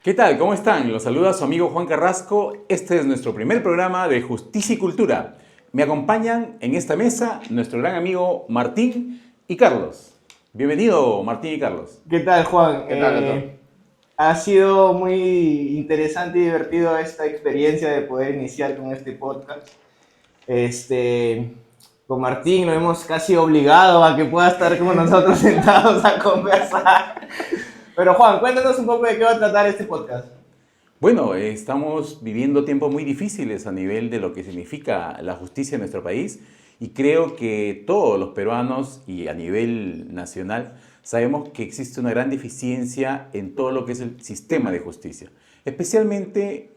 ¿Qué tal? ¿Cómo están? Los saluda su amigo Juan Carrasco. Este es nuestro primer programa de Justicia y Cultura. Me acompañan en esta mesa nuestro gran amigo Martín y Carlos. Bienvenido, Martín y Carlos. ¿Qué tal, Juan? ¿Qué tal, doctor? Ha sido muy interesante y divertido esta experiencia de poder iniciar con este podcast. Este, con Martín lo hemos casi obligado a que pueda estar con nosotros sentados a conversar. Pero Juan, cuéntanos un poco de qué va a tratar este podcast. Bueno, estamos viviendo tiempos muy difíciles a nivel de lo que significa la justicia en nuestro país y creo que todos los peruanos y a nivel nacional sabemos que existe una gran deficiencia en todo lo que es el sistema de justicia, especialmente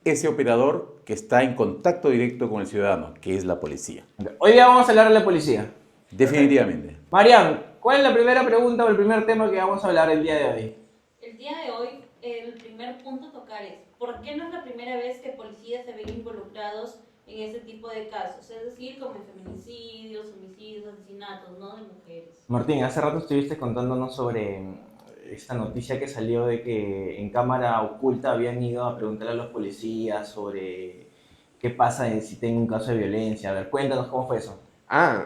ese operador que está en contacto directo con el ciudadano, que es la policía. Hoy día vamos a hablar de la policía. Definitivamente. Mariam, ¿cuál es la primera pregunta o el primer tema que vamos a hablar el día de hoy? El día de hoy, el primer punto a tocar es, ¿por qué no es la primera vez que policías se ven involucrados en este tipo de casos? Es decir, como en feminicidios, homicidios, asesinatos, ¿no? De mujeres. Martín, hace rato estuviste contándonos sobre esta noticia que salió de que en cámara oculta habían ido a preguntarle a los policías sobre qué pasa si tengo un caso de violencia. A ver, cuéntanos cómo fue eso.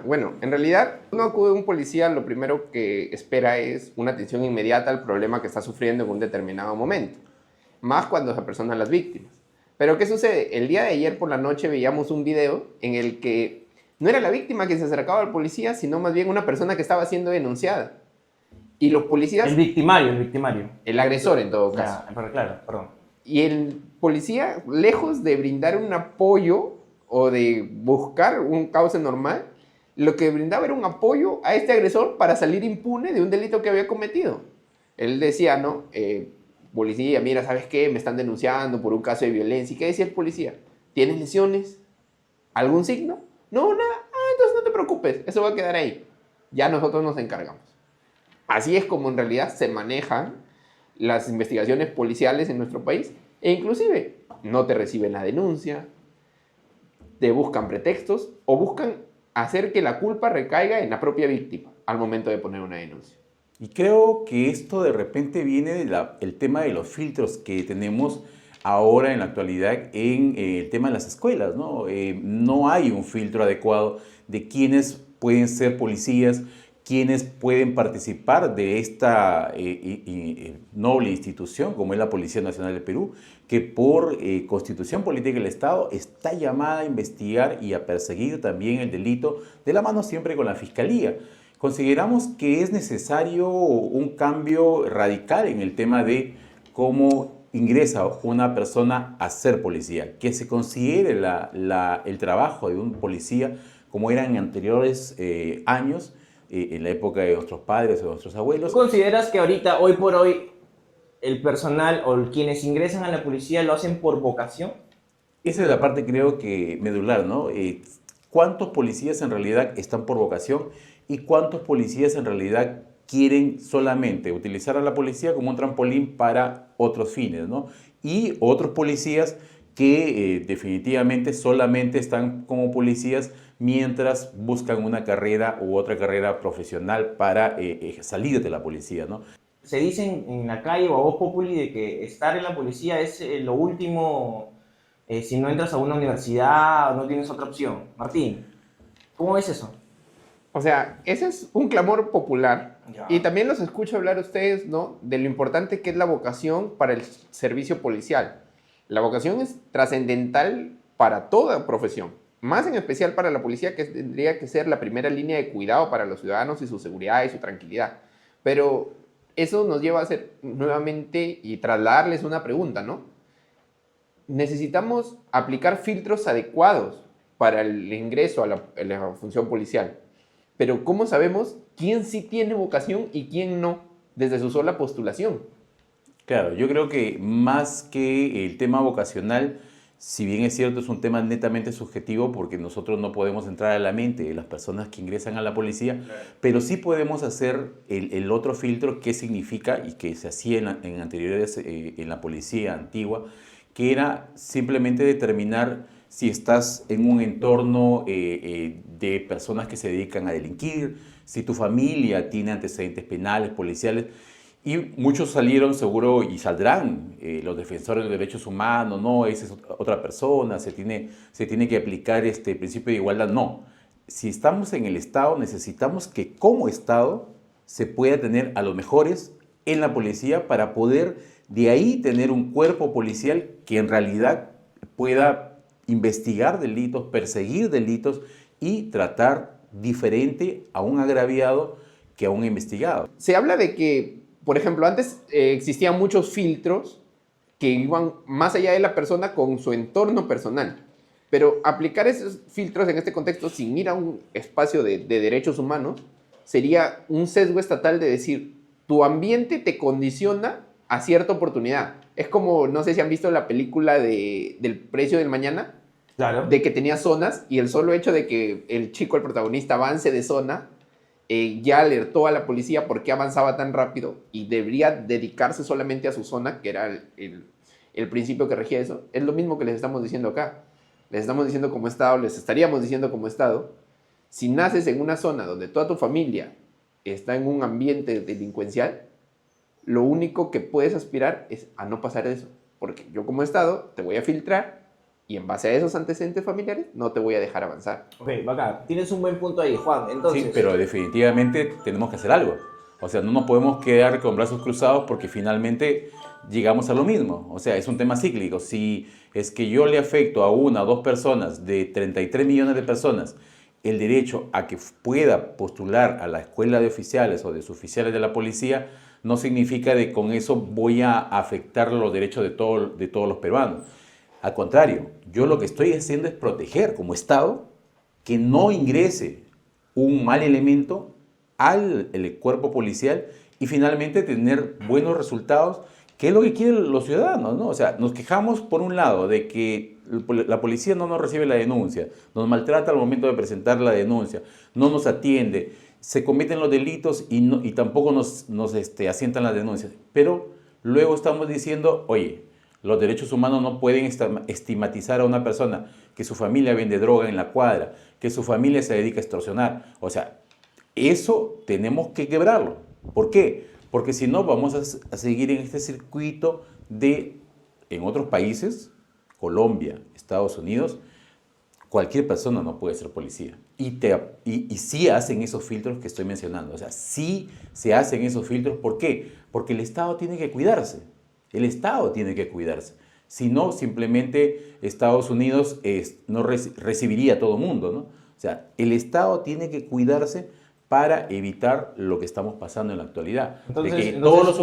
Bueno, en realidad, cuando acude un policía, lo primero que espera es una atención inmediata al problema que está sufriendo en un determinado momento, más cuando se apersonan las víctimas. Pero ¿qué sucede? El día de ayer por la noche veíamos un video en el que no era la víctima quien se acercaba al policía, sino más bien una persona que estaba siendo denunciada. Y los policías, El victimario. el agresor en todo caso. Ya, pero claro, perdón. Y el policía, lejos de brindar un apoyo o de buscar un cauce normal, lo que brindaba era un apoyo a este agresor para salir impune de un delito que había cometido. Él decía, ¿no? Policía, mira, ¿sabes qué? Me están denunciando por un caso de violencia. ¿Y qué decía el policía? ¿Tienes lesiones? ¿Algún signo? No, nada. Entonces no te preocupes, eso va a quedar ahí. Ya nosotros nos encargamos. Así es como en realidad se manejan las investigaciones policiales en nuestro país. E inclusive no te reciben la denuncia, te buscan pretextos o buscan hacer que la culpa recaiga en la propia víctima al momento de poner una denuncia. Y creo que esto de repente viene del tema de los filtros que tenemos ahora en la actualidad en el tema de las escuelas, ¿no? No hay un filtro adecuado de quiénes pueden ser policías, quiénes pueden participar de esta noble institución como es la Policía Nacional del Perú, que por Constitución Política del Estado está llamada a investigar y a perseguir también el delito de la mano siempre con la Fiscalía. Consideramos que es necesario un cambio radical en el tema de cómo ingresa una persona a ser policía, que se considere el trabajo de un policía como era en anteriores años, en la época de nuestros padres o de nuestros abuelos. ¿Tú consideras que ahorita, hoy por hoy, el personal o quienes ingresan a la policía lo hacen por vocación? Esa es la parte creo que medular, ¿no? ¿Cuántos policías en realidad están por vocación y cuántos policías en realidad quieren solamente utilizar a la policía como un trampolín para otros fines, ¿no? Y otros policías que definitivamente solamente están como policías mientras buscan una carrera u otra carrera profesional para salir de la policía, ¿no? Se dice en la calle o a voz populi de que estar en la policía es lo último si no entras a una universidad o no tienes otra opción. Martín, ¿cómo ves eso? O sea, ese es un clamor popular. Ya. Y también los escucho hablar a ustedes, ¿no? De lo importante que es la vocación para el servicio policial. La vocación es trascendental para toda profesión, más en especial para la policía, que tendría que ser la primera línea de cuidado para los ciudadanos y su seguridad y su tranquilidad. Pero eso nos lleva a hacer nuevamente y trasladarles una pregunta, ¿no? Necesitamos aplicar filtros adecuados para el ingreso a la función policial. Pero ¿cómo sabemos quién sí tiene vocación y quién no desde su sola postulación? Claro, yo creo que más que el tema vocacional, si bien es cierto, es un tema netamente subjetivo porque nosotros no podemos entrar a la mente de las personas que ingresan a la policía, claro, pero sí podemos hacer el otro filtro que significa y que se hacía en anteriores en la policía antigua, que era simplemente determinar si estás en un entorno de personas que se dedican a delinquir, si tu familia tiene antecedentes penales, policiales. Y muchos salieron seguro y saldrán los defensores de derechos humanos, no, esa es otra persona, se tiene que aplicar este principio de igualdad. No, si estamos en el Estado necesitamos que como Estado se pueda tener a los mejores en la policía para poder de ahí tener un cuerpo policial que en realidad pueda investigar delitos, perseguir delitos y tratar diferente a un agraviado que a un investigado. Se habla de que, por ejemplo, antes existían muchos filtros que iban más allá de la persona con su entorno personal. Pero aplicar esos filtros en este contexto sin ir a un espacio de derechos humanos sería un sesgo estatal de decir, tu ambiente te condiciona a cierta oportunidad. Es como, no sé si han visto la película del Precio del Mañana, Claro. de que tenía zonas y el solo hecho de que el chico, el protagonista, avance de zona, ya alertó a la policía por qué avanzaba tan rápido y debería dedicarse solamente a su zona, que era el principio que regía eso. Es lo mismo que les estamos diciendo acá. Les estamos diciendo como Estado, les estaríamos diciendo como Estado, si naces en una zona donde toda tu familia está en un ambiente delincuencial, lo único que puedes aspirar es a no pasar eso. Porque yo como Estado te voy a filtrar y en base a esos antecedentes familiares no te voy a dejar avanzar. Ok, bacán. Tienes un buen punto ahí, Juan. Entonces, Sí, pero definitivamente tenemos que hacer algo. O sea, no nos podemos quedar con brazos cruzados porque finalmente llegamos a lo mismo. O sea, es un tema cíclico. Si es que yo le afecto a una o dos personas de 33 millones de personas el derecho a que pueda postular a la escuela de oficiales o de suboficiales de la policía, no significa que con eso voy a afectar los derechos de todos los peruanos. Al contrario, yo lo que estoy haciendo es proteger como Estado que no ingrese un mal elemento al el cuerpo policial y finalmente tener buenos resultados, que es lo que quieren los ciudadanos, ¿no? O sea, nos quejamos por un lado de que la policía no nos recibe la denuncia, nos maltrata al momento de presentar la denuncia, no nos atiende, se cometen los delitos y tampoco nos asientan las denuncias. Pero luego estamos diciendo, oye, los derechos humanos no pueden estigmatizar a una persona que su familia vende droga en la cuadra, que su familia se dedica a extorsionar. O sea, eso tenemos que quebrarlo. ¿Por qué? Porque si no vamos a seguir en este circuito en otros países, Colombia, Estados Unidos, cualquier persona no puede ser policía. Y sí hacen esos filtros que estoy mencionando. O sea, sí se hacen esos filtros. ¿Por qué? Porque el Estado tiene que cuidarse. El Estado tiene que cuidarse. Si no, simplemente Estados Unidos no recibiría a todo el mundo, ¿no? O sea, el Estado tiene que cuidarse para evitar lo que estamos pasando en la actualidad. De todos los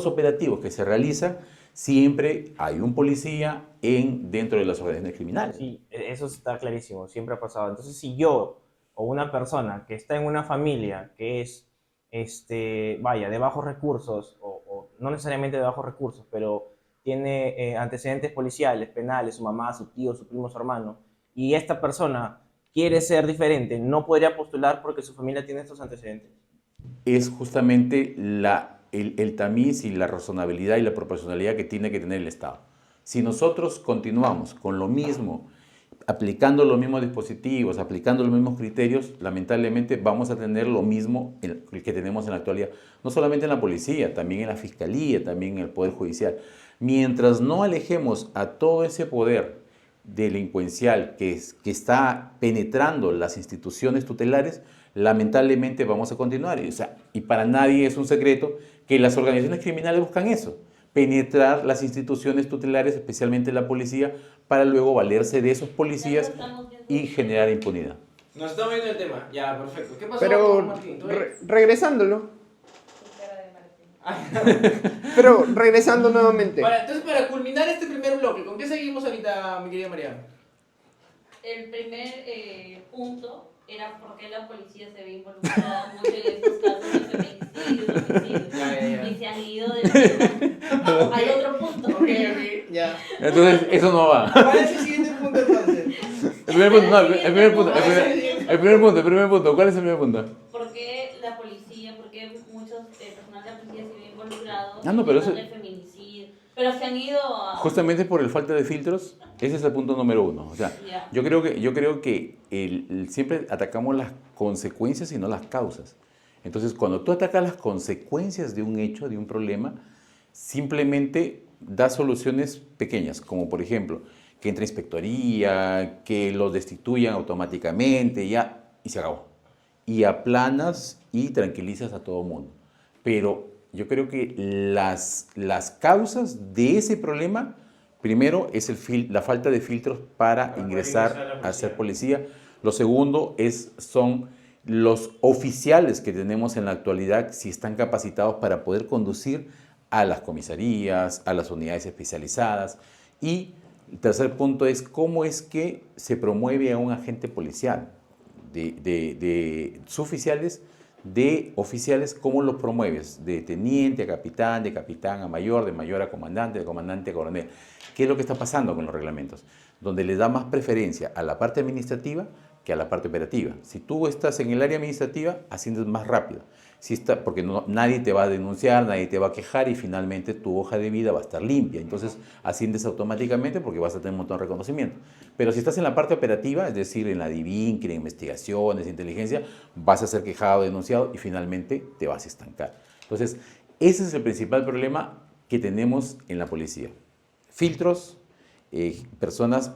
operativos que se realizan, siempre hay un policía dentro de las organizaciones criminales. sí, eso está clarísimo, siempre ha pasado. Entonces, si yo o una persona que está en una familia que es, vaya, de bajos recursos, o no necesariamente de bajos recursos, pero tiene antecedentes policiales, penales, su mamá, su tío, su primo, su hermano, y esta persona quiere ser diferente, no podría postular porque su familia tiene estos antecedentes. Es justamente el tamiz y la razonabilidad y la proporcionalidad que tiene que tener el Estado. Si nosotros continuamos con lo mismo, aplicando los mismos dispositivos, aplicando los mismos criterios, lamentablemente vamos a tener lo mismo que tenemos en la actualidad. No solamente en la policía, también en la fiscalía, también en el Poder Judicial. Mientras no alejemos a todo ese poder delincuencial que está penetrando las instituciones tutelares, lamentablemente vamos a continuar. Y para nadie es un secreto que las organizaciones criminales buscan eso, penetrar las instituciones tutelares, especialmente la policía, para luego valerse de esos policías y generar impunidad. Nos estamos viendo el tema, ya, perfecto. ¿Qué pasó, Pero Martín? regresándolo. Pero regresando nuevamente. Entonces, para culminar este primer bloque, ¿con qué seguimos ahorita, mi querida María? El primer punto era por qué la policía se ve involucrada mucho en estos casos de feminicidios, homicidios, y se han ido de la... Hay otro punto. Ok, ya. Entonces, eso no va. ¿Cuál es el siguiente punto entonces? El primer punto. ¿Cuál es el primer punto? ¿Por qué la policía, por qué muchos personal de la policía se ve involucrado No, pero en el feminicidio? Pero se han ido a... Justamente por el falta de filtros, ese es el punto número uno. O sea, Ya. yo creo que siempre atacamos las consecuencias y no las causas. Entonces, cuando tú atacas las consecuencias de un hecho, de un problema, simplemente da soluciones pequeñas, como por ejemplo, que entre inspectoría, que los destituyan automáticamente, ya, y se acabó. Y aplanas y tranquilizas a todo el mundo. Pero yo creo que las causas de ese problema, primero es la falta de filtros para ingresar a ser policía. Lo segundo son los oficiales que tenemos en la actualidad, si están capacitados para poder conducir a las comisarías, a las unidades especializadas. Y el tercer punto es cómo es que se promueve a un agente policial, de suboficiales, de oficiales, ¿cómo los promueves? De teniente a capitán, de capitán a mayor, de mayor a comandante, de comandante a coronel. ¿Qué es lo que está pasando con los reglamentos? Donde le da más preferencia a la parte administrativa que a la parte operativa. Si tú estás en el área administrativa, asciendes más rápido. Porque nadie te va a denunciar, nadie te va a quejar y finalmente tu hoja de vida va a estar limpia. Entonces asciendes automáticamente porque vas a tener un montón de reconocimiento. Pero si estás en la parte operativa, es decir, en la DIVIN, en investigaciones, inteligencia, vas a ser quejado, denunciado y finalmente te vas a estancar. Entonces, ese es el principal problema que tenemos en la policía. Filtros, personas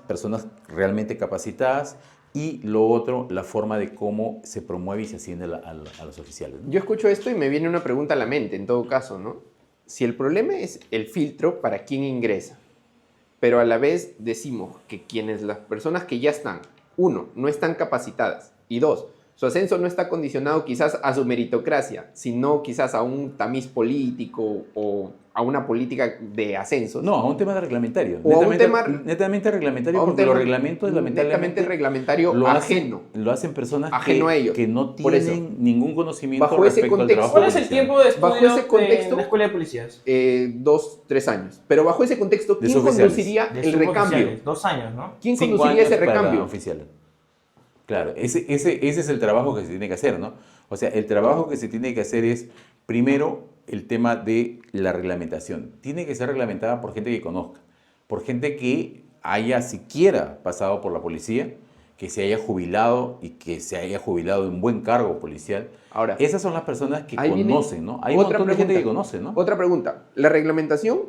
realmente capacitadas. Y lo otro, la forma de cómo se promueve y se asciende a los oficiales, ¿no? Yo escucho esto y me viene una pregunta a la mente, en todo caso, ¿no? Si el problema es el filtro para quién ingresa, pero a la vez decimos que las personas que ya están, uno, no están capacitadas, y dos, su ascenso no está condicionado quizás a su meritocracia, sino quizás a un tamiz político o a una política de ascensos. No, a un tema reglamentario. O a un tema netamente reglamentario, porque los reglamentos netamente reglamentario ajeno. Lo hacen personas ajeno a ello. Que no tienen ningún conocimiento bajo ese respecto al contexto, trabajo ¿Cuál es el policial. tiempo de estudio Bajo ese contexto, en la escuela de policías? 2-3 años. Pero bajo ese contexto, De ¿quién suboficiales. conduciría De el recambio? suboficiales, 2 años, ¿no? ¿Quién 5 conduciría ese años para recambio? oficiales. Claro, ese es el trabajo que se tiene que hacer, ¿no? O sea, el trabajo que se tiene que hacer es, primero, el tema de la reglamentación. Tiene que ser reglamentada por gente que conozca, por gente que haya siquiera pasado por la policía, que se haya jubilado y que se haya jubilado en un buen cargo policial. Ahora, esas son las personas que ahí viene conocen, ¿no? Hay un montón de gente que conoce, ¿no? Otra pregunta. La reglamentación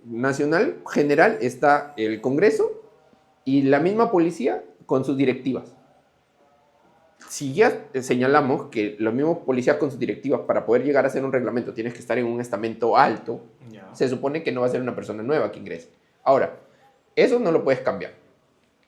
nacional general está el Congreso y la misma policía con sus directivas. Si ya señalamos que los mismos policías con sus directivas para poder llegar a hacer un reglamento tienes que estar en un estamento alto, se supone que no va a ser una persona nueva que ingrese. Ahora, eso no lo puedes cambiar.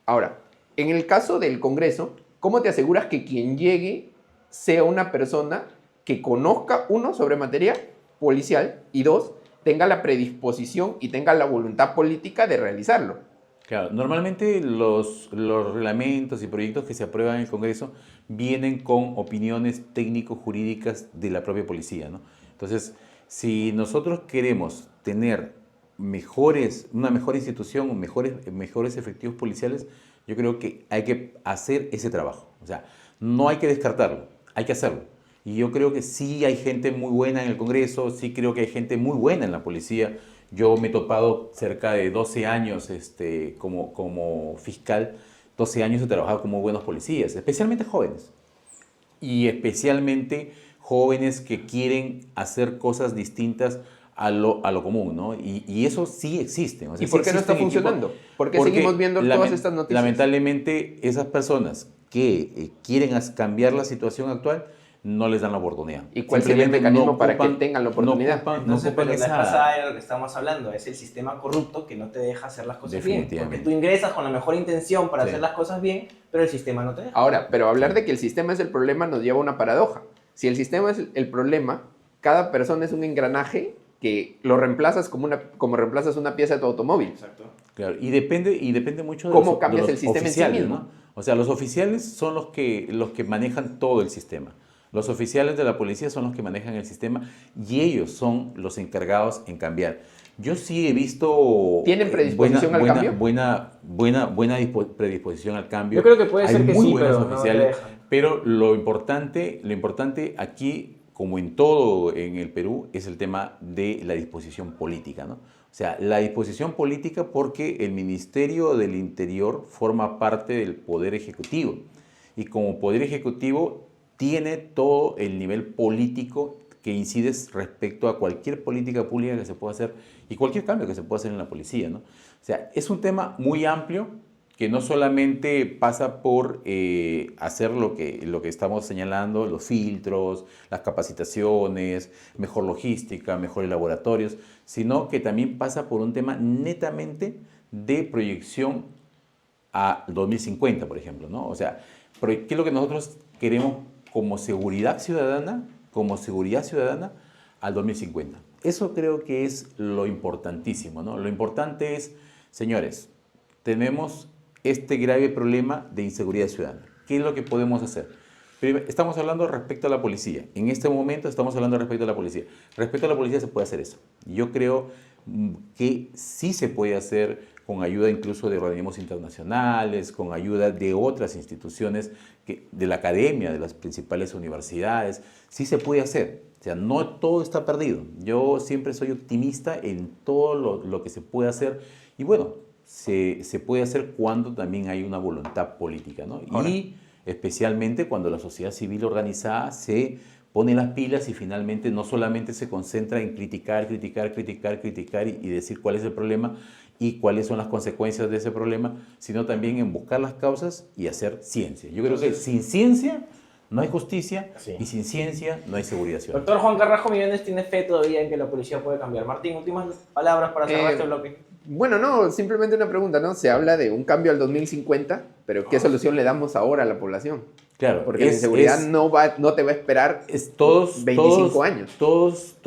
Ahora, en el caso del Congreso, ¿cómo te aseguras que quien llegue sea una persona que conozca, uno, sobre materia policial y dos, tenga la predisposición y tenga la voluntad política de realizarlo? Claro, normalmente los reglamentos y proyectos que se aprueban en el Congreso vienen con opiniones técnico-jurídicas de la propia policía, ¿no? Entonces, si nosotros queremos tener una mejor institución, mejores efectivos policiales, yo creo que hay que hacer ese trabajo. O sea, no hay que descartarlo, hay que hacerlo. Y yo creo que sí hay gente muy buena en el Congreso, sí creo que hay gente muy buena en la policía. Yo me he topado cerca de 12 años como fiscal, 12 años he trabajado con muy buenos policías, especialmente jóvenes. Y especialmente jóvenes que quieren hacer cosas distintas a lo común, ¿no? Y eso sí existe. O sea, ¿Y por qué no está funcionando? ¿Por qué seguimos viendo todas estas noticias? Lamentablemente, esas personas que quieren cambiar la situación actual no les dan la oportunidad. ¿Y cuál sería el mecanismo para que tengan la oportunidad? Entonces, pero la vez pasada era lo que estábamos hablando, es el sistema corrupto que no te deja hacer las cosas bien. Porque tú ingresas con la mejor intención para hacer las cosas bien, pero el sistema no te deja. Ahora, pero hablar de que el sistema es el problema nos lleva a una paradoja. Si el sistema es el problema, cada persona es un engranaje que lo reemplazas como reemplazas una pieza de tu automóvil. Exacto. Claro, y depende mucho de cómo cambias el sistema oficiales, en sí mismo, ¿no? O sea, los oficiales son los que manejan todo el sistema. Los oficiales de la policía son los que manejan el sistema y ellos son los encargados en cambiar. Yo sí he visto... ¿Tienen predisposición al cambio? Buena predisposición al cambio. Yo creo que puede ser que muy sí, buenos pero oficiales, no te dejan. Pero lo importante aquí, como en todo en el Perú, es el tema de la disposición política, ¿no? O sea, la disposición política porque el Ministerio del Interior forma parte del Poder Ejecutivo. Y como Poder Ejecutivo tiene todo el nivel político que incide respecto a cualquier política pública que se pueda hacer y cualquier cambio que se pueda hacer en la policía, ¿no? O sea, es un tema muy amplio que no solamente pasa por hacer lo que estamos señalando, los filtros, las capacitaciones, mejor logística, mejores laboratorios, sino que también pasa por un tema netamente de proyección a 2050, por ejemplo, ¿no? O sea, ¿qué es lo que nosotros queremos como seguridad ciudadana? Como seguridad ciudadana al 2050. Eso creo que es lo importantísimo, ¿no? Lo importante es, señores, tenemos este grave problema de inseguridad ciudadana. ¿Qué es lo que podemos hacer? Primero, estamos hablando respecto a la policía. En este momento estamos hablando respecto a la policía. Respecto a la policía se puede hacer eso. Yo creo que sí se puede hacer con ayuda incluso de organismos internacionales, con ayuda de otras instituciones, de la academia, de las principales universidades. Sí se puede hacer. O sea, no todo está perdido. Yo siempre soy optimista en todo lo que se puede hacer. Y bueno, se puede hacer cuando también hay una voluntad política, ¿no? Y especialmente cuando la sociedad civil organizada se pone las pilas y finalmente no solamente se concentra en criticar y decir cuál es el problema y cuáles son las consecuencias de ese problema, sino también en buscar las causas y hacer ciencia. Yo creo que sin ciencia no hay justicia y sin ciencia no hay seguridad ciudadana. Doctor Juan Carrasco Millones tiene fe todavía en que la policía puede cambiar. Martín, últimas palabras para cerrar este bloque. Bueno, no, simplemente una pregunta, ¿no? Se habla de un cambio al 2050, pero ¿qué solución le damos ahora a la población? Claro, porque la inseguridad no te va a esperar todos, 25 años. Todos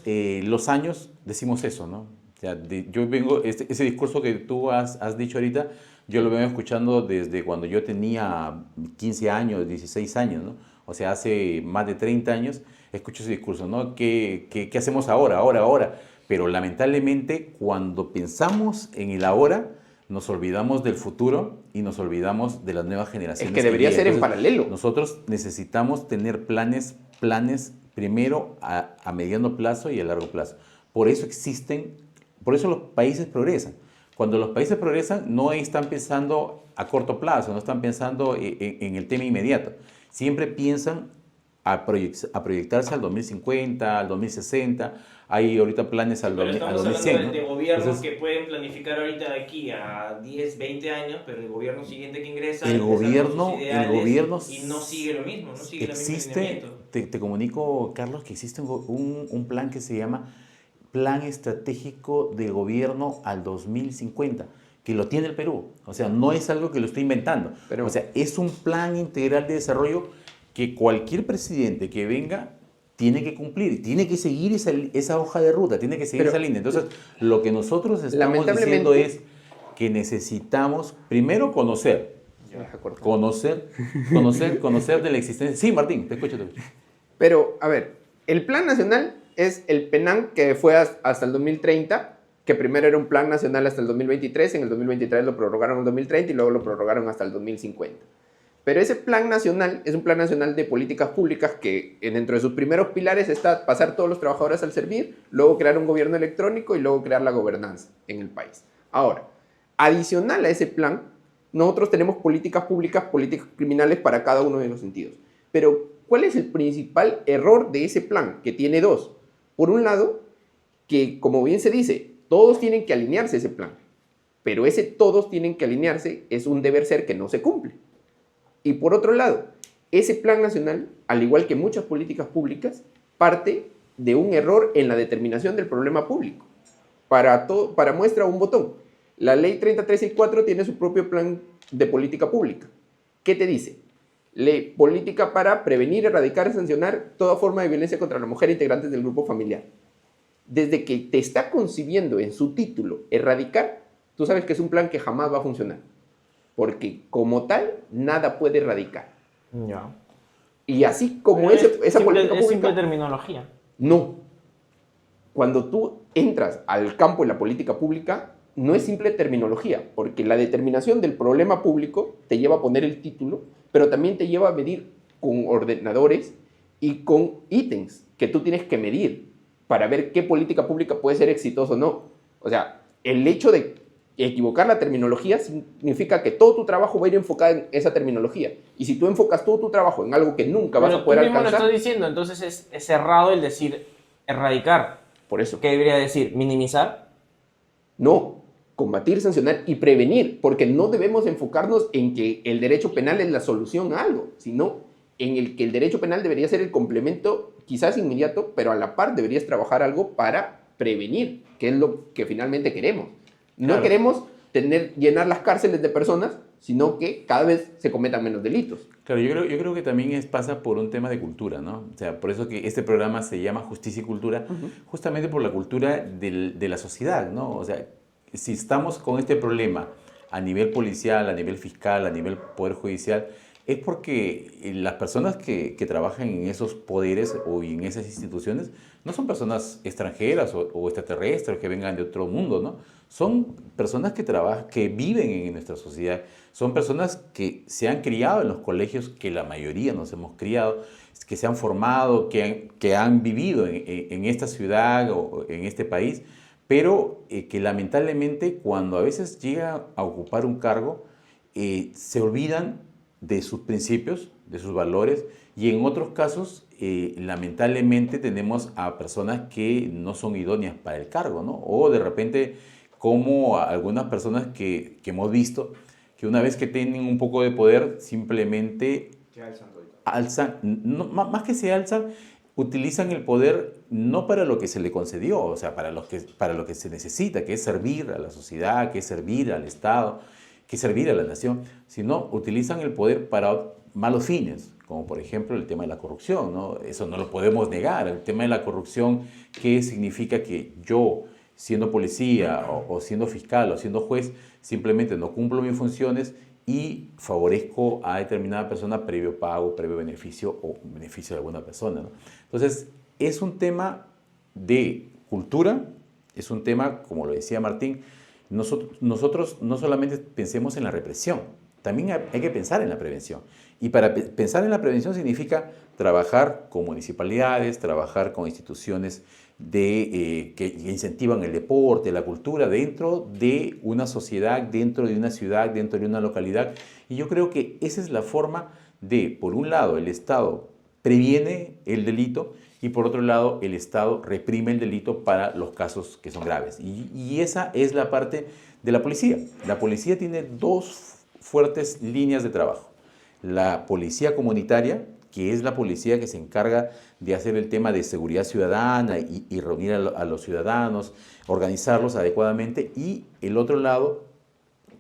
los años decimos eso, ¿no? O sea, yo vengo, ese discurso que tú has dicho ahorita, yo lo vengo escuchando desde cuando yo tenía 15 años, 16 años, ¿no? O sea, hace más de 30 años escucho ese discurso, ¿no? ¿Qué hacemos ahora? Pero lamentablemente cuando pensamos en el ahora, nos olvidamos del futuro y nos olvidamos de las nuevas generaciones. Es que debería ser en Entonces, paralelo. Nosotros necesitamos tener planes primero a mediano plazo y a largo plazo. Por eso los países progresan. Cuando los países progresan, no están pensando a corto plazo, no están pensando en el tema inmediato. Siempre piensan a proyectarse al 2050, al 2060. Hay ahorita planes al 2100. Estamos hablando de gobiernos Entonces, que pueden planificar ahorita de aquí a 10, 20 años, pero el gobierno siguiente que ingresa el gobierno y no sigue lo mismo, no sigue el mismo lineamiento. Te comunico, Carlos, que existe un plan que se llama Plan Estratégico de Gobierno al 2050, que lo tiene el Perú. O sea, no es algo que lo estoy inventando. O sea, es un plan integral de desarrollo que cualquier presidente que venga tiene que cumplir, tiene que seguir esa hoja de ruta, tiene que seguir esa línea. Entonces, lo que nosotros estamos diciendo es que necesitamos primero conocer de la existencia. Sí, Martín, te escucho. Pero, a ver, el plan nacional es el PENAN que fue hasta el 2030, que primero era un plan nacional hasta el 2023, en el 2023 lo prorrogaron al 2030 y luego lo prorrogaron hasta el 2050. Pero ese plan nacional es un plan nacional de políticas públicas que dentro de sus primeros pilares está pasar todos los trabajadores al servir, luego crear un gobierno electrónico y luego crear la gobernanza en el país. Ahora, adicional a ese plan, nosotros tenemos políticas públicas, políticas criminales para cada uno de los sentidos. Pero, ¿cuál es el principal error de ese plan? Que tiene dos. Por un lado, que como bien se dice, todos tienen que alinearse a ese plan. Pero ese todos tienen que alinearse es un deber ser que no se cumple. Y por otro lado, ese plan nacional, al igual que muchas políticas públicas, parte de un error en la determinación del problema público. Para muestra un botón, la ley 3364 tiene su propio plan de política pública. ¿Qué te dice? Ley política para prevenir, erradicar y sancionar toda forma de violencia contra la mujer e integrantes del grupo familiar. Desde que te está concibiendo en su título erradicar, tú sabes que es un plan que jamás va a funcionar. Porque como tal, nada puede erradicar. Ya. Y así como esa política pública... Es simple terminología. No. Cuando tú entras al campo de la política pública, no es simple terminología, porque la determinación del problema público te lleva a poner el título, pero también te lleva a medir con ordenadores y con ítems que tú tienes que medir para ver qué política pública puede ser exitosa o no. O sea, el hecho de equivocar la terminología significa que todo tu trabajo va a ir enfocado en esa terminología. Y si tú enfocas todo tu trabajo en algo que nunca vas Pero a poder tú mismo alcanzar... lo estás diciendo, entonces es errado el decir erradicar. Por eso. ¿Qué debería decir? ¿Minimizar? No, combatir, sancionar y prevenir, porque no debemos enfocarnos en que el derecho penal es la solución a algo, sino en el que el derecho penal debería ser el complemento, quizás inmediato, pero a la par deberías trabajar algo para prevenir, que es lo que finalmente queremos. No Claro. queremos llenar las cárceles de personas, sino que cada vez se cometan menos delitos. Claro, yo creo que también pasa por un tema de cultura, ¿no? O sea, por eso que este programa se llama Justicia y Cultura, justamente por la cultura de la sociedad, ¿no? O sea, si estamos con este problema a nivel policial, a nivel fiscal, a nivel poder judicial, es porque las personas que trabajan en esos poderes o en esas instituciones no son personas extranjeras o extraterrestres que vengan de otro mundo, ¿no? Son personas que trabajan, que viven en nuestra sociedad, son personas que se han criado en los colegios, que la mayoría nos hemos criado, que se han formado, que han vivido en esta ciudad o en este país, pero que lamentablemente cuando a veces llegan a ocupar un cargo, se olvidan de sus principios, de sus valores, y en otros casos, lamentablemente, tenemos a personas que no son idóneas para el cargo, ¿no? O de repente, como algunas personas que hemos visto, que una vez que tienen un poco de poder, simplemente alzan, más que se alzan, utilizan el poder no para lo que se le concedió, o sea, para lo que se necesita, que es servir a la sociedad, que es servir al Estado, que es servir a la nación, sino utilizan el poder para malos fines, como por ejemplo el tema de la corrupción, ¿no? Eso no lo podemos negar. El tema de la corrupción, ¿qué significa? Que yo, siendo policía o siendo fiscal o siendo juez, simplemente no cumplo mis funciones y favorezco a determinada persona previo pago, previo beneficio o beneficio de alguna persona, ¿no? Entonces, es un tema de cultura, es un tema, como lo decía Martín, nosotros no solamente pensemos en la represión, también hay que pensar en la prevención. Y para pensar en la prevención significa trabajar con municipalidades, trabajar con instituciones que incentivan el deporte, la cultura, dentro de una sociedad, dentro de una ciudad, dentro de una localidad. Y yo creo que esa es la forma de, por un lado, el Estado previene el delito y por otro lado, el Estado reprime el delito para los casos que son graves. Y esa es la parte de la policía. La policía tiene dos fuertes líneas de trabajo. La policía comunitaria, que es la policía que se encarga de hacer el tema de seguridad ciudadana y reunir a los ciudadanos, organizarlos adecuadamente, y el otro lado,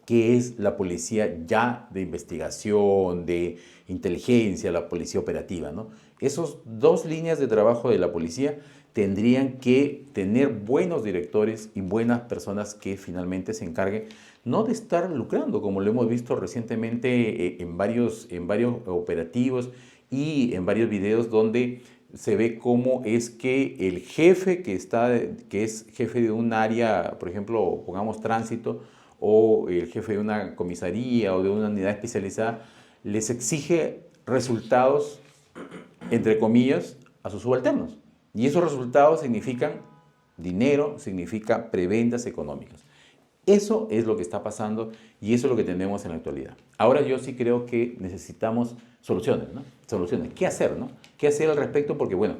que es la policía ya de investigación, de inteligencia, la policía operativa, ¿no? Esas dos líneas de trabajo de la policía tendrían que tener buenos directores y buenas personas que finalmente se encarguen no de estar lucrando, como lo hemos visto recientemente en varios operativos y en varios videos donde se ve cómo es que el jefe que es jefe de un área, por ejemplo, pongamos tránsito, o el jefe de una comisaría o de una unidad especializada, les exige resultados, entre comillas, a sus subalternos. Y esos resultados significan dinero, significa prebendas económicas. Eso es lo que está pasando y eso es lo que tenemos en la actualidad. Ahora yo sí creo que necesitamos soluciones, ¿no? Soluciones. ¿Qué hacer, no? ¿Qué hacer al respecto? Porque, bueno,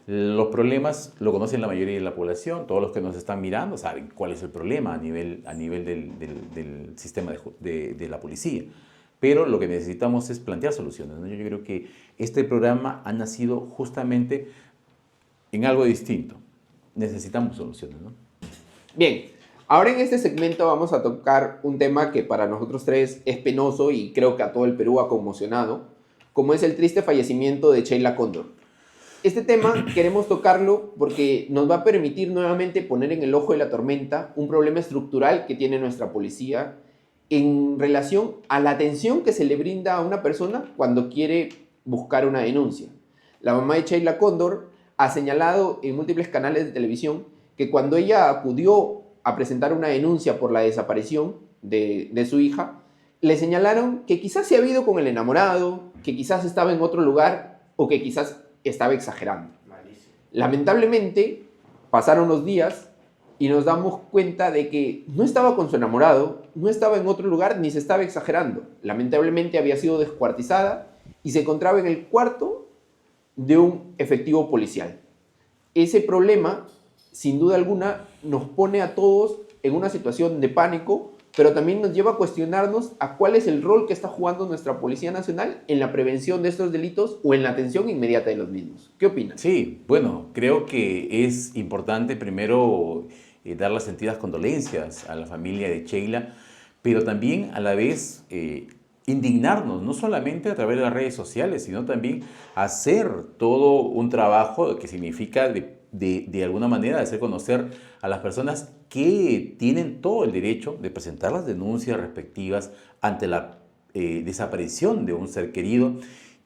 los problemas lo conocen la mayoría de la población, todos los que nos están mirando saben cuál es el problema a nivel del sistema de la policía. Pero lo que necesitamos es plantear soluciones, ¿no? Yo creo que este programa ha nacido justamente en algo distinto. Necesitamos soluciones, ¿no? Bien, ahora en este segmento vamos a tocar un tema que para nosotros tres es penoso y creo que a todo el Perú ha conmocionado, como es el triste fallecimiento de Sheila Cóndor. Este tema queremos tocarlo porque nos va a permitir nuevamente poner en el ojo de la tormenta un problema estructural que tiene nuestra policía en relación a la atención que se le brinda a una persona cuando quiere buscar una denuncia. La mamá de Sheila Cóndor ha señalado en múltiples canales de televisión que cuando ella acudió a presentar una denuncia por la desaparición de su hija, le señalaron que quizás se había ido con el enamorado, que quizás estaba en otro lugar o que quizás estaba exagerando. Malísimo. Lamentablemente, pasaron los días y nos damos cuenta de que no estaba con su enamorado, no estaba en otro lugar ni se estaba exagerando. Lamentablemente había sido descuartizada y se encontraba en el cuarto de un efectivo policial. Ese problema, sin duda alguna, nos pone a todos en una situación de pánico, pero también nos lleva a cuestionarnos a cuál es el rol que está jugando nuestra Policía Nacional en la prevención de estos delitos o en la atención inmediata de los mismos. ¿Qué opinas? Sí, bueno, creo que es importante primero dar las sentidas condolencias a la familia de Sheila, pero también a la vez indignarnos, no solamente a través de las redes sociales, sino también hacer todo un trabajo que significa de alguna manera hacer conocer a las personas que tienen todo el derecho de presentar las denuncias respectivas ante la desaparición de un ser querido,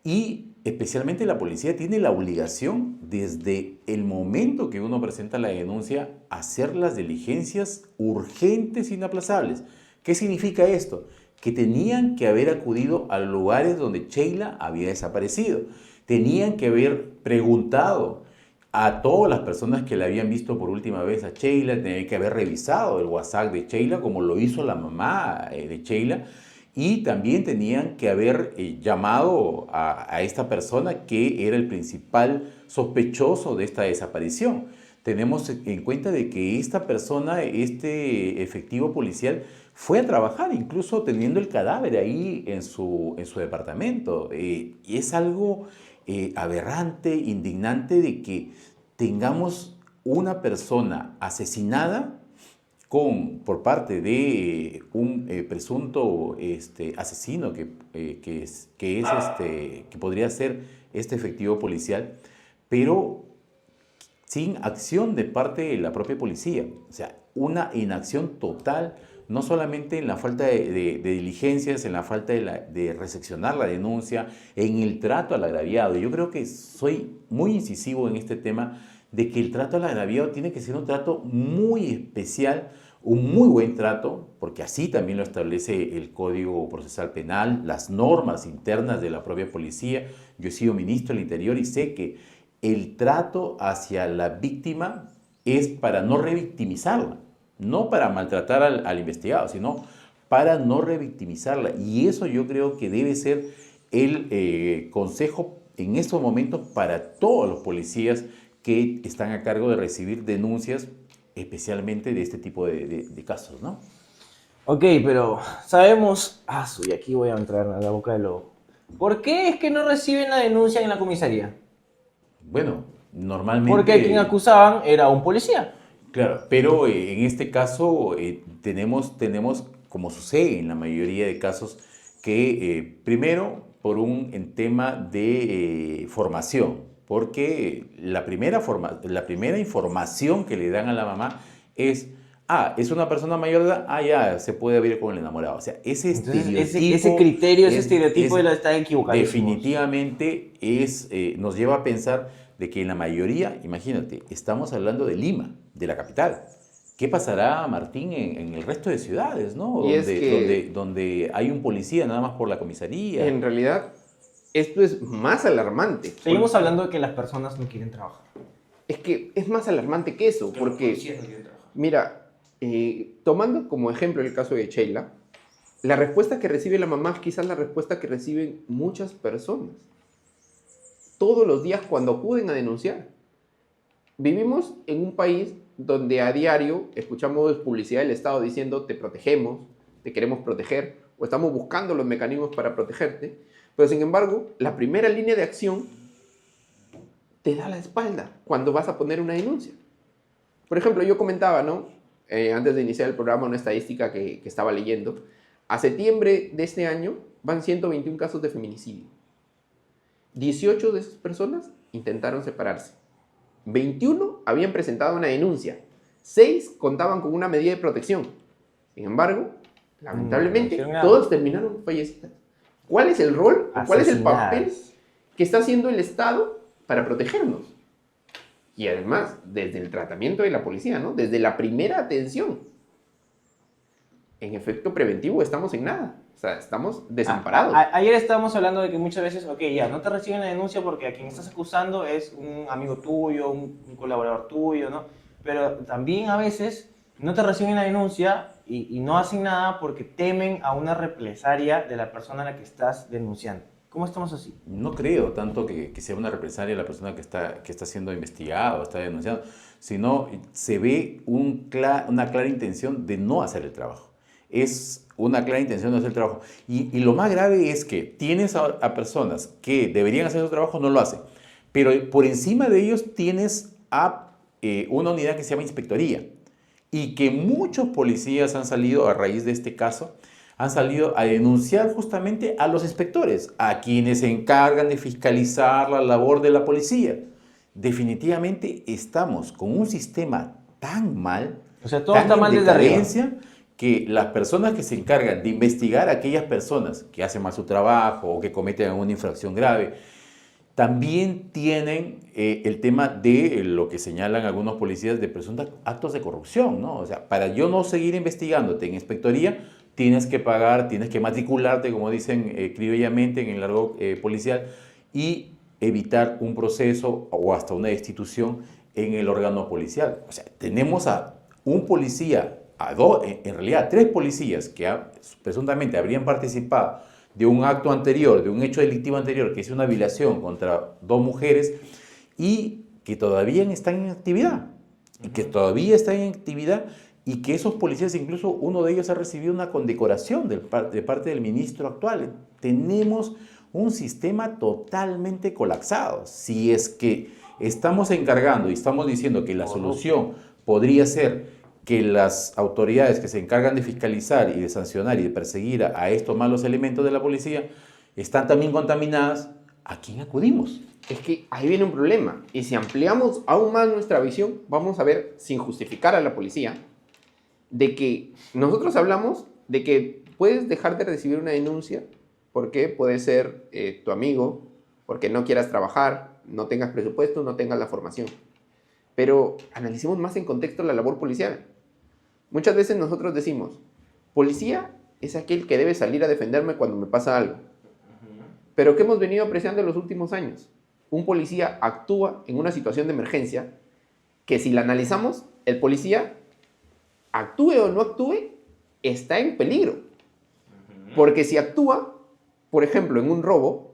y especialmente la policía tiene la obligación desde el momento que uno presenta la denuncia hacer las diligencias urgentes e inaplazables. ¿Qué significa esto? Que tenían que haber acudido a los lugares donde Sheila había desaparecido. Tenían que haber preguntado a todas las personas que la habían visto por última vez a Sheila, tenían que haber revisado el WhatsApp de Sheila, como lo hizo la mamá de Sheila, y también tenían que haber llamado a esta persona que era el principal sospechoso de esta desaparición. Tenemos en cuenta de que esta persona, este efectivo policial, fue a trabajar, incluso teniendo el cadáver ahí en su departamento. Y es algo aberrante, indignante, de que tengamos una persona asesinada por parte de un presunto asesino que podría ser este efectivo policial, pero sin acción de parte de la propia policía. O sea, una inacción total, no solamente en la falta de diligencias, en la falta de recepcionar la denuncia, en el trato al agraviado. Yo creo que soy muy incisivo en este tema de que el trato al agraviado tiene que ser un trato muy especial, un muy buen trato, porque así también lo establece el Código Procesal Penal, las normas internas de la propia policía. Yo he sido ministro del Interior y sé que el trato hacia la víctima es para no revictimizarla, no para maltratar al investigado, sino para no revictimizarla. Y eso yo creo que debe ser el consejo en estos momentos para todos los policías que están a cargo de recibir denuncias, especialmente de este tipo de casos, ¿no? Ok, pero sabemos... y aquí voy a entrar a la boca del lobo. ¿Por qué es que no reciben la denuncia en la comisaría? Bueno, normalmente... Porque a quien acusaban era un policía. Claro, pero en este caso tenemos, como sucede en la mayoría de casos, que primero por un tema de formación, porque la primera información que le dan a la mamá es, es una persona mayor de edad, ya se puede ver con el enamorado. O sea, ese estereotipo... Ese criterio, ese estereotipo está equivocado. Definitivamente nos lleva a pensar de que en la mayoría, imagínate, estamos hablando de Lima, de la capital. ¿Qué pasará, Martín, en el resto de ciudades, ¿no? Donde hay un policía nada más por la comisaría. En realidad, esto es más alarmante. Seguimos hablando de que las personas no quieren trabajar. Es que es más alarmante que eso, Que los porque, policías no quieren trabajar. mira, tomando como ejemplo el caso de Sheila, la respuesta que recibe la mamá es quizás la respuesta que reciben muchas personas todos los días cuando acuden a denunciar. Vivimos en un país donde a diario escuchamos publicidad del Estado diciendo te protegemos, te queremos proteger, o estamos buscando los mecanismos para protegerte, pero sin embargo, la primera línea de acción te da la espalda cuando vas a poner una denuncia. Por ejemplo, yo comentaba, ¿no? Antes de iniciar el programa, una estadística que estaba leyendo. A septiembre de este año van 121 casos de feminicidio. 18 de esas personas intentaron separarse. 21 habían presentado una denuncia. 6 contaban con una medida de protección. Sin embargo, lamentablemente, todos terminaron fallecidas. ¿Cuál es el rol o cuál es el papel que está haciendo el Estado para protegernos? Y además, desde el tratamiento de la policía, ¿no? Desde la primera atención. En efecto preventivo estamos en nada. O sea, estamos desamparados. Ayer estábamos hablando de que muchas veces, no te reciben la denuncia porque a quien estás acusando es un amigo tuyo, un colaborador tuyo, ¿no? pero también a veces no te reciben la denuncia y no hacen nada porque temen a una represalia de la persona a la que estás denunciando. ¿Cómo estamos así? No creo tanto que sea una represalia la persona que está siendo investigada o está denunciando, sino se ve una clara intención de no hacer el trabajo. Es una clara intención de hacer el trabajo. Y lo más grave es que tienes a personas que deberían hacer su trabajo, no lo hacen. Pero por encima de ellos tienes a una unidad que se llama inspectoría. Y que muchos policías han salido a raíz de este caso, han salido a denunciar justamente a los inspectores, a quienes se encargan de fiscalizar la labor de la policía. Definitivamente estamos con un sistema tan mal, O sea, todo tan está en mal desde arriba. decadencia, que las personas que se encargan de investigar a aquellas personas que hacen mal su trabajo o que cometen alguna infracción grave, también tienen el tema de lo que señalan algunos policías de presuntos actos de corrupción, ¿no? O sea, para yo no seguir investigándote en inspectoría, tienes que pagar, tienes que matricularte, como dicen criollamente en el argot policial, y evitar un proceso o hasta una destitución en el órgano policial. O sea, tenemos a un policía, en realidad 3 policías que presuntamente habrían participado de un acto anterior, de un hecho delictivo anterior, que es una violación contra 2 mujeres, y que todavía están en actividad, y que todavía están en actividad, y que esos policías, incluso uno de ellos ha recibido una condecoración de parte del ministro actual. Tenemos un sistema totalmente colapsado. Si es que estamos encargando y estamos diciendo que la solución podría ser que las autoridades que se encargan de fiscalizar y de sancionar y de perseguir a estos malos elementos de la policía están también contaminadas, ¿a quién acudimos? Es que ahí viene un problema. Y si ampliamos aún más nuestra visión, vamos a ver, sin justificar a la policía, de que nosotros hablamos de que puedes dejar de recibir una denuncia porque puede ser tu amigo, porque no quieras trabajar, no tengas presupuesto, no tengas la formación. Pero analicemos más en contexto la labor policial. Muchas veces nosotros decimos, policía es aquel que debe salir a defenderme cuando me pasa algo. Pero ¿qué hemos venido apreciando en los últimos años? Un policía actúa en una situación de emergencia que si la analizamos, el policía, actúe o no actúe, está en peligro. Porque si actúa, por ejemplo, en un robo,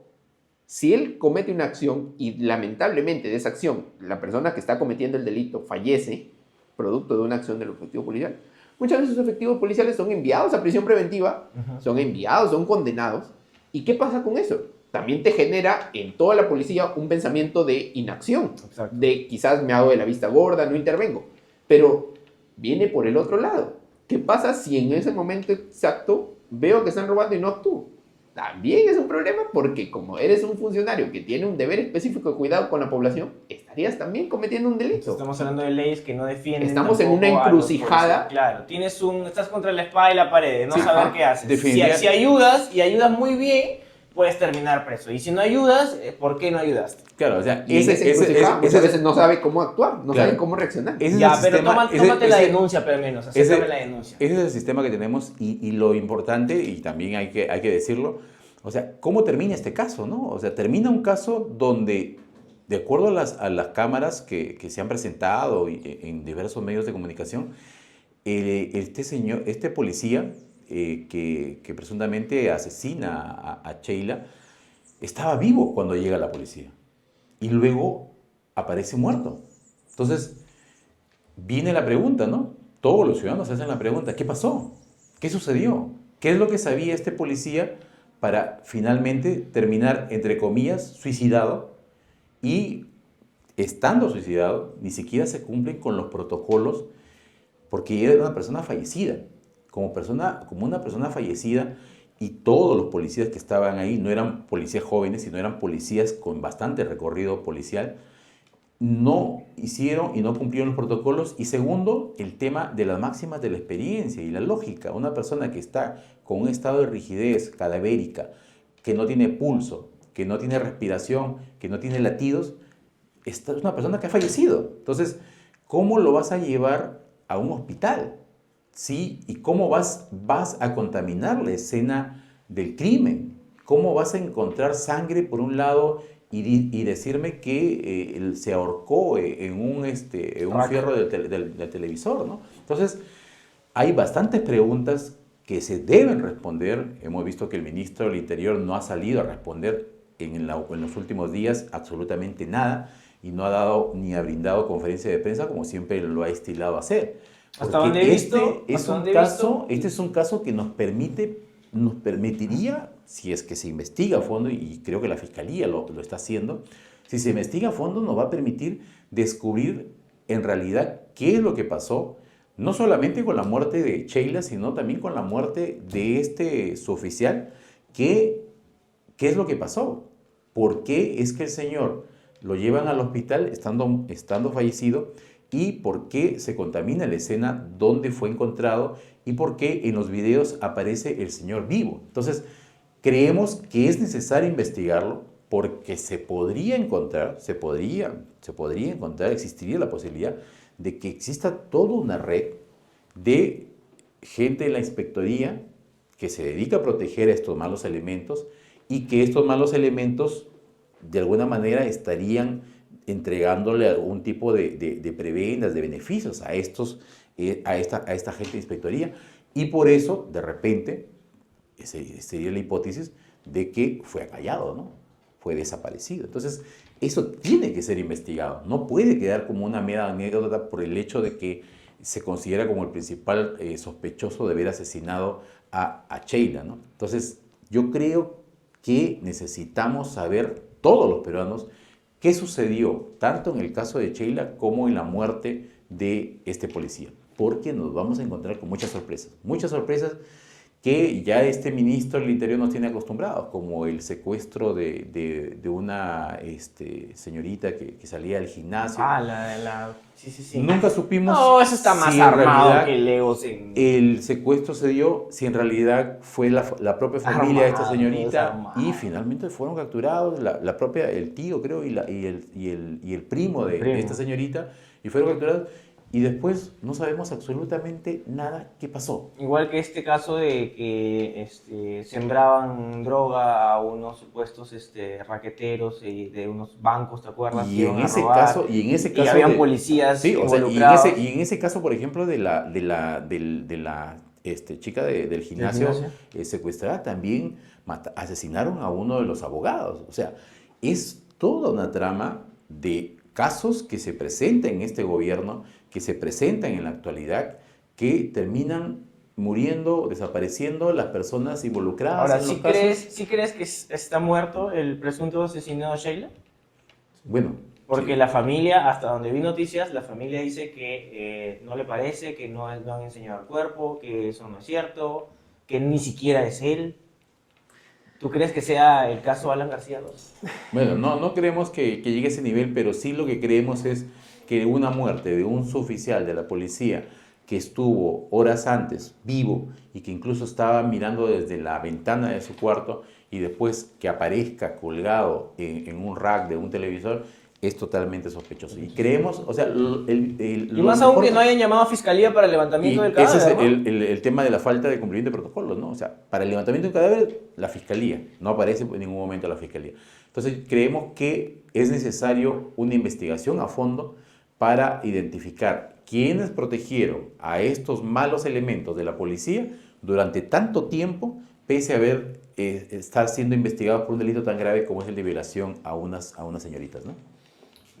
si él comete una acción y lamentablemente de esa acción la persona que está cometiendo el delito fallece, producto de una acción del efectivo policial, muchas veces los efectivos policiales son enviados a prisión preventiva, son enviados, son condenados. ¿Y qué pasa con eso? También te genera en toda la policía un pensamiento de inacción, Exacto. de quizás me hago de la vista gorda, no intervengo. Pero viene por el otro lado. ¿Qué pasa si en ese momento exacto veo que están robando y no actúo? También es un problema porque como eres un funcionario que tiene un deber específico de cuidado con la población, estarías también cometiendo un delito. Estamos hablando de leyes que no defienden. Estamos en una tampoco a los encrucijada. policías. Claro, estás contra la espada y la pared, de no Sí, saber qué haces. definitivamente. Si ayudas y ayudas muy bien, puedes terminar preso. Y si no ayudas, ¿por qué no ayudaste? Claro, o sea, Y en esa encrucijada, muchas veces no sabe cómo actuar, no Claro. saben cómo reaccionar. ese es Ya, el pero sistema- tómate la ese- denuncia, pero al menos, ese- acéptame la denuncia. Ese es el sistema que tenemos y lo importante, y también hay que decirlo, o sea, ¿cómo termina este caso, no? O sea, termina un caso donde, de acuerdo a las cámaras que se han presentado en diversos medios de comunicación, este policía que presuntamente asesina a Sheila, estaba vivo cuando llega la policía y luego aparece muerto. Entonces, viene la pregunta, ¿no? Todos los ciudadanos se hacen la pregunta, ¿qué pasó? ¿Qué sucedió? ¿Qué es lo que sabía este policía para finalmente terminar, entre comillas, suicidado? Y estando suicidado, ni siquiera se cumplen con los protocolos porque era una persona fallecida. Como una persona fallecida, y todos los policías que estaban ahí no eran policías jóvenes, sino eran policías con bastante recorrido policial, no hicieron y no cumplieron los protocolos. Y segundo, el tema de las máximas de la experiencia y la lógica. Una persona que está con un estado de rigidez cadavérica, que no tiene pulso, que no tiene respiración, que no tiene latidos, esta es una persona que ha fallecido. Entonces, ¿cómo lo vas a llevar a un hospital? ¿Sí? ¿Y cómo vas a contaminar la escena del crimen? ¿Cómo vas a encontrar sangre por un lado y decirme que él se ahorcó en un fierro del televisor, ¿no? Entonces, hay bastantes preguntas que se deben responder. Hemos visto que el ministro del Interior no ha salido a responder en los últimos días absolutamente nada y no ha dado ni ha brindado conferencia de prensa como siempre lo ha estilado a hacer. Hasta donde he visto, Este es un caso que nos permitiría, si es que se investiga a fondo, y creo que la Fiscalía lo está haciendo, si se investiga a fondo nos va a permitir descubrir en realidad qué es lo que pasó, no solamente con la muerte de Sheila, sino también con la muerte de su oficial, qué es lo que pasó, por qué es que el señor lo llevan al hospital estando fallecido, y por qué se contamina la escena donde fue encontrado y por qué en los videos aparece el señor vivo. Entonces, creemos que es necesario investigarlo porque se podría encontrar, existiría la posibilidad de que exista toda una red de gente de la inspectoría que se dedica a proteger a estos malos elementos y que estos malos elementos de alguna manera estarían entregándole algún tipo de prebendas, de beneficios a esta gente de inspectoría, y por eso, de repente, sería la hipótesis de que fue acallado, ¿no? Fue desaparecido. Entonces, eso tiene que ser investigado. No puede quedar como una mera anécdota por el hecho de que se considera como el principal sospechoso de haber asesinado a Sheila, ¿no? Entonces, yo creo que necesitamos saber, todos los peruanos, qué sucedió tanto en el caso de Sheila como en la muerte de este policía, porque nos vamos a encontrar con muchas sorpresas que ya este ministro del Interior nos tiene acostumbrados, como el secuestro de una señorita que salía del gimnasio. Sí. Nunca supimos. No, eso está más si en armado realidad que Legos en... el secuestro se dio, si en realidad fue la propia familia de esta señorita, y finalmente fueron capturados, el tío creo, y el primo de esta señorita, y fueron capturados, y después no sabemos absolutamente nada qué pasó. Igual que este caso de que sembraban droga a unos supuestos raqueteros de unos bancos, ¿te acuerdas? Y en ese caso, y habían policías sí, o sea, involucrados. y en ese caso, por ejemplo, de la chica del gimnasio secuestrada, también asesinaron a uno de los abogados. O sea, es toda una trama de casos que se presentan en este gobierno, que se presentan en la actualidad, que terminan muriendo, desapareciendo las personas involucradas. Ahora, en los casos. ¿sí crees que está muerto el presunto asesinado de Sheila? Bueno. Porque sí. la familia, hasta donde vi noticias, la familia dice que no le parece, que no han enseñado el cuerpo, que eso no es cierto, que ni siquiera es él. ¿Tú crees que sea el caso Alan García II? Bueno, no creemos que llegue a ese nivel, pero sí lo que creemos es que una muerte de un suboficial de la policía que estuvo horas antes vivo y que incluso estaba mirando desde la ventana de su cuarto y después que aparezca colgado en un rack de un televisor, es totalmente sospechoso. Y creemos, o sea, y más aún que no hayan llamado a fiscalía para el levantamiento del cadáver. Ese es el tema de la falta de cumplimiento de protocolos, ¿no? O sea, para el levantamiento del cadáver, la fiscalía. No aparece en ningún momento la fiscalía. Entonces, creemos que es necesario una investigación a fondo para identificar quiénes protegieron a estos malos elementos de la policía durante tanto tiempo, pese a estar siendo investigados por un delito tan grave como es el de violación a unas señoritas, ¿no?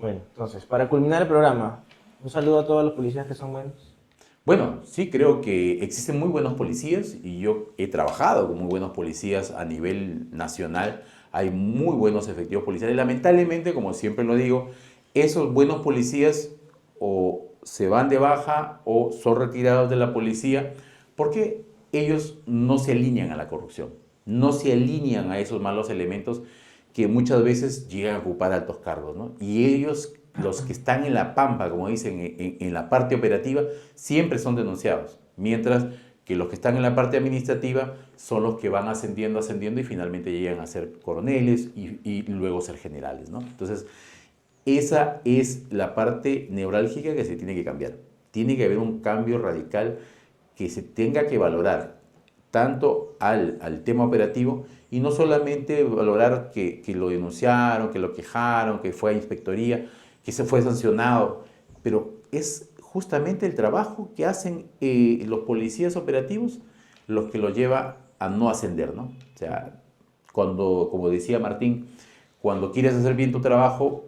Bueno, entonces, para culminar el programa, un saludo a todos los policías que son buenos. Bueno, sí, creo que existen muy buenos policías y yo he trabajado con muy buenos policías a nivel nacional. Hay muy buenos efectivos policiales. Lamentablemente, como siempre lo digo, esos buenos policías o se van de baja o son retirados de la policía porque ellos no se alinean a la corrupción, no se alinean a esos malos elementos que muchas veces llegan a ocupar altos cargos, ¿no? Y ellos, los que están en la pampa, como dicen, en la parte operativa, siempre son denunciados, mientras que los que están en la parte administrativa son los que van ascendiendo y finalmente llegan a ser coroneles y luego ser generales, ¿no? Entonces, esa es la parte neurálgica que se tiene que cambiar. Tiene que haber un cambio radical que se tenga que valorar tanto al tema operativo y no solamente valorar que lo denunciaron, que lo quejaron, que fue a inspectoría, que se fue sancionado, pero es justamente el trabajo que hacen los policías operativos los que lo lleva a no ascender, ¿no? O sea, cuando, como decía Martín, cuando quieres hacer bien tu trabajo,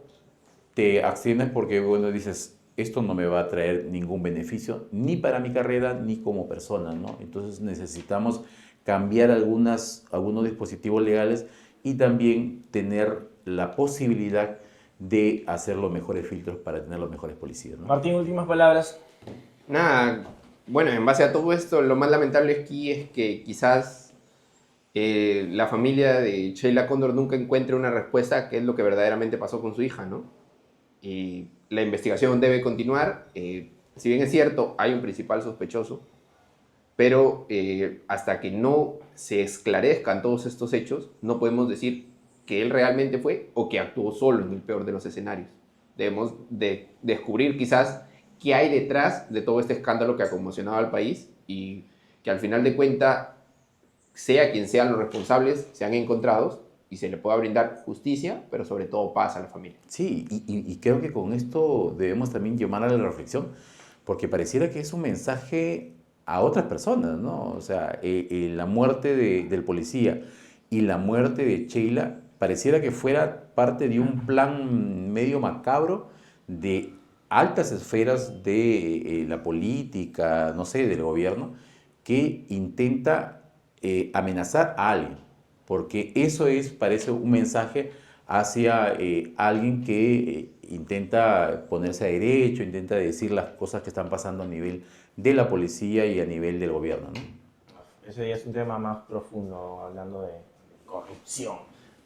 te abstienes porque, bueno, dices, esto no me va a traer ningún beneficio, ni para mi carrera, ni como persona, ¿no? Entonces necesitamos cambiar algunos dispositivos legales y también tener la posibilidad de hacer los mejores filtros para tener los mejores policías, ¿no? Martín, últimas palabras. Nada, bueno, en base a todo esto, lo más lamentable aquí es que quizás la familia de Sheila Cóndor nunca encuentre una respuesta a qué es lo que verdaderamente pasó con su hija, ¿no? Y la investigación debe continuar. Si bien es cierto, hay un principal sospechoso, pero hasta que no se esclarezcan todos estos hechos, no podemos decir que él realmente fue o que actuó solo en el peor de los escenarios. Debemos de descubrir quizás qué hay detrás de todo este escándalo que ha conmocionado al país y que al final de cuentas, sea quien sean los responsables, sean encontrados y se le pueda brindar justicia, pero sobre todo paz a la familia. Sí, y creo que con esto debemos también llamar a la reflexión, porque pareciera que es un mensaje a otras personas, ¿no? O sea, la muerte del policía y la muerte de Sheila pareciera que fuera parte de un plan medio macabro de altas esferas de la política, no sé, del gobierno, que intenta amenazar a alguien, porque eso parece un mensaje hacia alguien que intenta ponerse a derecho, intenta decir las cosas que están pasando a nivel de la policía y a nivel del gobierno, ¿no? Ese ya es un tema más profundo, hablando de corrupción.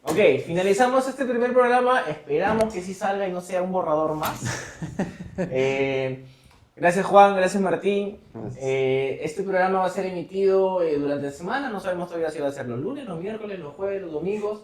Ok, finalizamos este primer programa. Esperamos que sí salga y no sea un borrador más. Gracias Juan, gracias Martín. Este programa va a ser emitido durante la semana. No sabemos todavía si va a ser los lunes, los miércoles, los jueves, los domingos.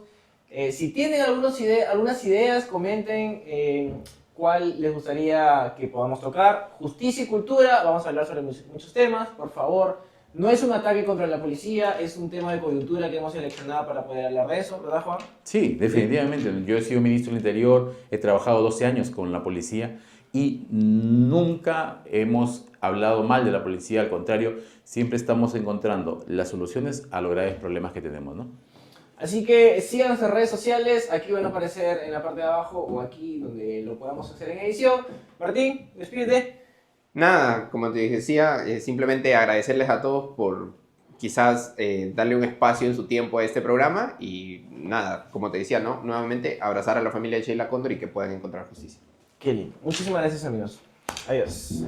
Si tienen algunas ideas, comenten cuál les gustaría que podamos tocar. Justicia y cultura, vamos a hablar sobre muchos temas, por favor. No es un ataque contra la policía, es un tema de coyuntura que hemos seleccionado para poder hablar de eso, ¿verdad, Juan? Sí, definitivamente. Yo he sido ministro del Interior, he trabajado 12 años con la policía y nunca hemos hablado mal de la policía, al contrario, siempre estamos encontrando las soluciones a los graves problemas que tenemos, ¿no? Así que síganos en redes sociales, aquí van a aparecer en la parte de abajo o aquí donde lo podamos hacer en edición. Martín, despídete. Nada, como te decía, simplemente agradecerles a todos por quizás darle un espacio en su tiempo a este programa y nada, como te decía, ¿no? Nuevamente abrazar a la familia de Sheila Cóndor y que puedan encontrar justicia. Qué lindo. Muchísimas gracias, amigos. Adiós.